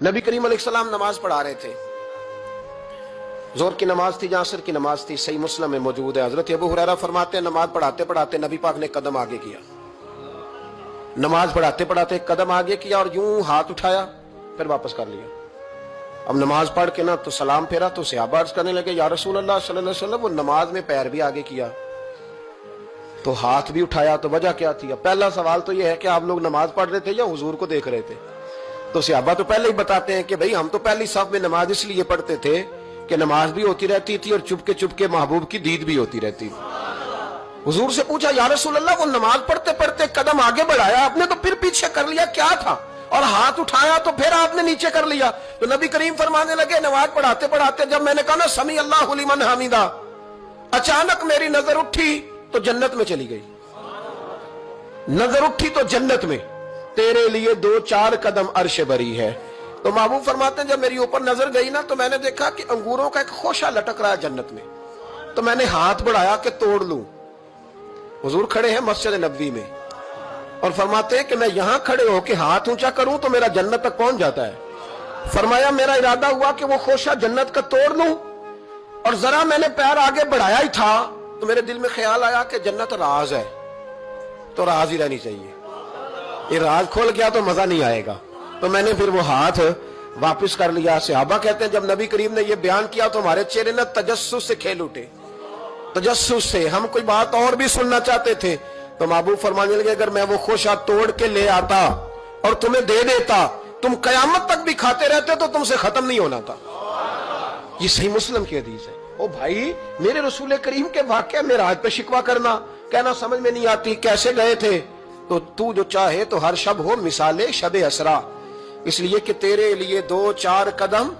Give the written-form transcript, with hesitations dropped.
नबी करीम अलैहिस्सलाम नमाज पढ़ा रहे थे, जोर की नमाज थी या असर की नमाज थी, सही मुस्लिम में मौजूद है। हजरत अबू हुरैरा फरमाते हैं नमाज पढ़ाते पढ़ाते नबी पाक ने कदम आगे किया, नमाज पढ़ाते पढ़ाते कदम आगे किया और यूं हाथ उठाया फिर वापस कर लिया। अब नमाज पढ़ के ना तो सलाम फेरा तो सहाबा अर्ज करने लगे या रसूल अल्लाह सल्लल्लाहु अलैहि वसल्लम, वो नमाज में पैर भी आगे किया तो हाथ भी उठाया, तो वजह क्या थी? पहला सवाल तो यह है कि आप लोग नमाज पढ़ रहे थे या हुजूर को देख रहे थे? तो सहाबा तो पहले ही बताते हैं कि भाई हम तो पहली साफ में नमाज इसलिए पढ़ते थे कि नमाज भी होती रहती थी और चुपके चुपके महबूब की दीद भी होती रहती थी। हुजूर से पूछा या रसूल अल्लाह, वो नमाज पढ़ते पढ़ते कदम आगे बढ़ाया आपने तो फिर पीछे कर लिया, क्या था? और हाथ उठाया तो फिर आपने नीचे कर लिया। तो नबी करीम फरमाने लगे नमाज पढ़ाते पढ़ाते जब मैंने कहा ना समी अल्लाहु लिमन हमीदा, अचानक मेरी नजर उठी तो जन्नत में चली गई। नजर उठी तो जन्नत में, तेरे लिए 2-4 कदम अर्श बरी है। तो महबूब फरमाते हैं जब मेरी ऊपर नजर गई ना तो मैंने देखा कि अंगूरों का एक खोशा लटक रहा है जन्नत में, तो मैंने हाथ बढ़ाया कि तोड़ लूं। हुजूर खड़े हैं मस्जिद नबवी में और फरमाते हैं कि मैं यहां खड़े होकर हाथ ऊंचा करूं तो मेरा जन्नत तक पहुंच जाता है। फरमाया मेरा इरादा हुआ कि वो खोशा जन्नत का तोड़ लूं और जरा मैंने पैर आगे बढ़ाया ही था तो मेरे दिल में ख्याल आया कि जन्नत राज है तो राज ही रहनी चाहिए, ये राज खोल गया तो मजा नहीं आएगा। तो मैंने फिर वो हाथ वापस कर लिया। सहाबा कहते हैं जब नबी करीम ने ये बयान किया तो हमारे चेहरे ने तजस्सुस से खेल उठे, तजस्सुस से हम कोई बात और भी सुनना चाहते थे। तो महबूब फरमाने लगे अगर मैं वो खोशा तोड़ के ले आता और तुम्हें दे देता तुम कयामत तक भी खाते रहते तो तुमसे खत्म नहीं होना था। ये सही मुस्लिम की हदीस है। ओ भाई, मेरे रसूल करीम के वाक़या में राज पे शिकवा करना, कहना समझ में नहीं आती कैसे गए थे। तो तू जो चाहे तो हर शब हो मिसाले शब असरा, इसलिए कि तेरे लिए 2-4 कदम